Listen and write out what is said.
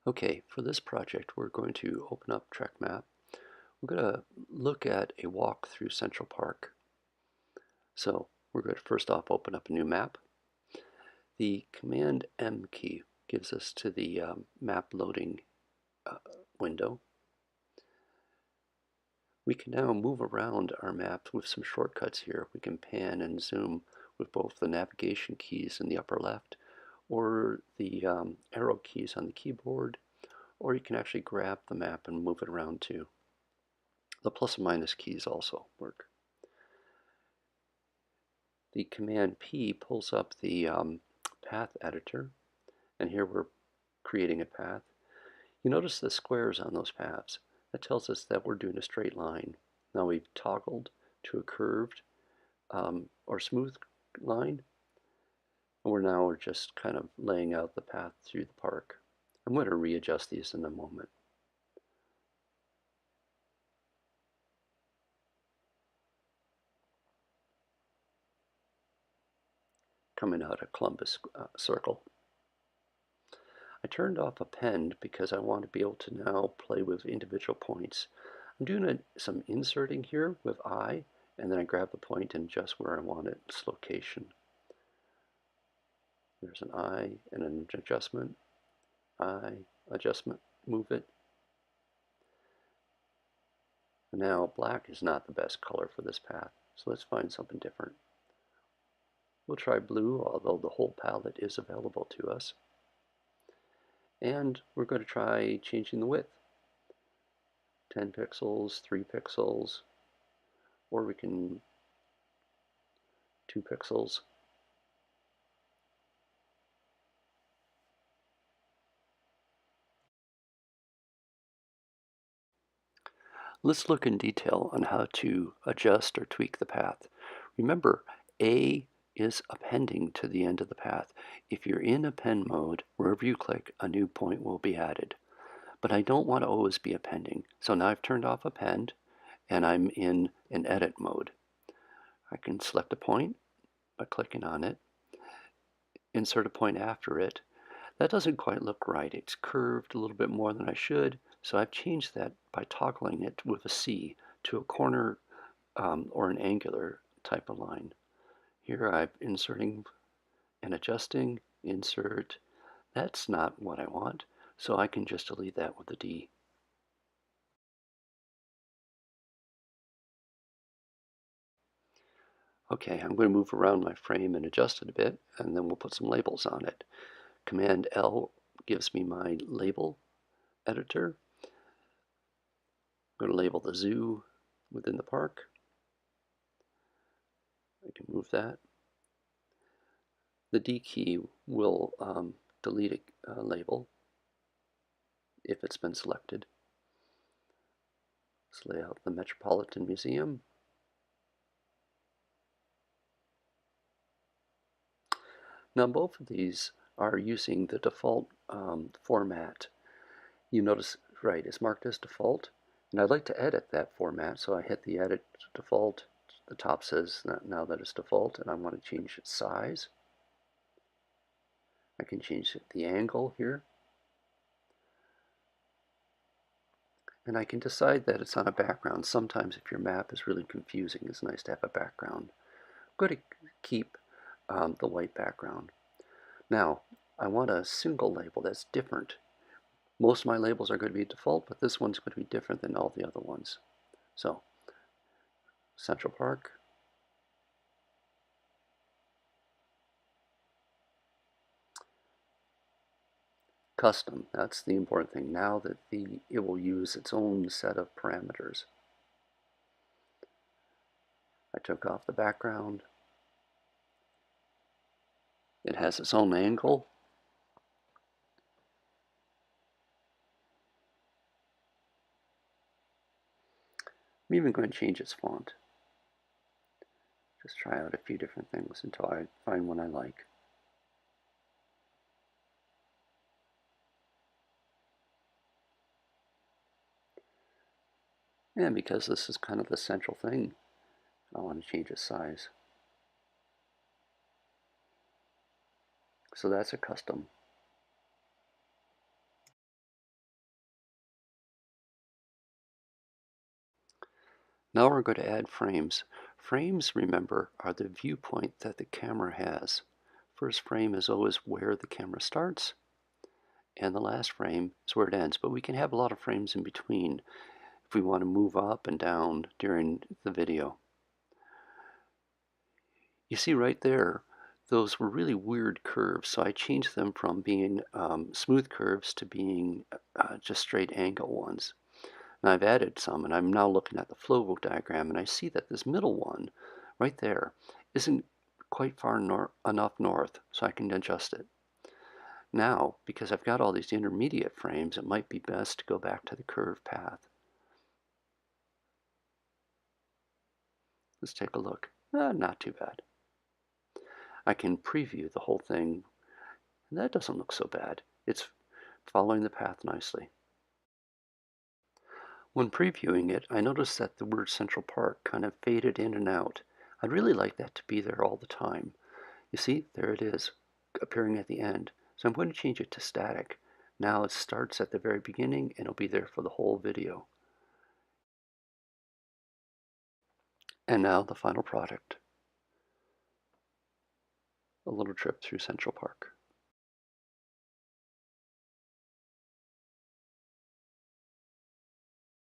Okay, for this project we're going to open up TrekMap. We're going to look at a walk through Central Park. So we're going to first off open up a new map. The Command M key gives us to the map loading window. We can now move around our map with some shortcuts here. We can pan and zoom with both the navigation keys in the upper left or the arrow keys on the keyboard, or you can actually grab the map and move it around too. The plus and minus keys also work. The Command P pulls up the path editor, and here we're creating a path. You notice the squares on those paths. That tells us that we're doing a straight line. Now we've toggled to a curved or smooth line, and we're just kind of laying out the path through the park. I'm going to readjust these in a moment. Coming out of Columbus Circle. I turned off append because I want to be able to now play with individual points. I'm doing some inserting here with I, and then I grab the point and adjust where I want its location. There's an I and an adjustment. I, adjustment, move it. And now black is not the best color for this path, so let's find something different. We'll try blue, although the whole palette is available to us. And we're going to try changing the width. 10 pixels, 3 pixels, or we can 2 pixels. Let's look in detail on how to adjust or tweak the path. Remember, A is appending to the end of the path. If you're in append mode, wherever you click, a new point will be added. But I don't want to always be appending. So now I've turned off append, and I'm in an edit mode. I can select a point by clicking on it, insert a point after it. That doesn't quite look right. It's curved a little bit more than I should, so I've changed that by toggling it with a C to a corner or an angular type of line. Here I'm inserting and adjusting, insert. That's not what I want, so I can just delete that with a D. Okay, I'm going to move around my frame and adjust it a bit, and then we'll put some labels on it. Command L gives me my label editor. I'm going to label the zoo within the park. I can move that. The D key will delete a label if it's been selected. Let's lay out the Metropolitan Museum. Now both of these are using the default format. You notice, right, it's marked as default, and I'd like to edit that format, so I hit the edit default. The top says now that it's default, and I want to change its size. I can change the angle here, and I can decide that it's on a background. Sometimes if your map is really confusing, it's nice to have a background. I'm going to keep the white background. Now, I want a single label that's different. Most of my labels are going to be default, but this one's going to be different than all the other ones. So, Central Park. Custom, that's the important thing. Now that it will use its own set of parameters. I took off the background. It has its own angle. I'm even going to change its font. Just try out a few different things until I find one I like. And because this is kind of the central thing, I want to change its size. So that's a custom. Now we're going to add frames. Frames, remember, are the viewpoint that the camera has. First frame is always where the camera starts, and the last frame is where it ends. But we can have a lot of frames in between if we want to move up and down during the video. You see right there, those were really weird curves, so I changed them from being smooth curves to being just straight angle ones. And I've added some, and I'm now looking at the flow diagram, and I see that this middle one right there isn't quite far enough north, so I can adjust it. Now, because I've got all these intermediate frames, it might be best to go back to the curved path. Let's take a look. Not too bad. I can preview the whole thing. That doesn't look so bad. It's following the path nicely. When previewing it, I noticed that the word Central Park kind of faded in and out. I'd really like that to be there all the time. You see, there it is, appearing at the end. So I'm going to change it to static. Now it starts at the very beginning and it'll be there for the whole video. And now the final product. A little trip through Central Park.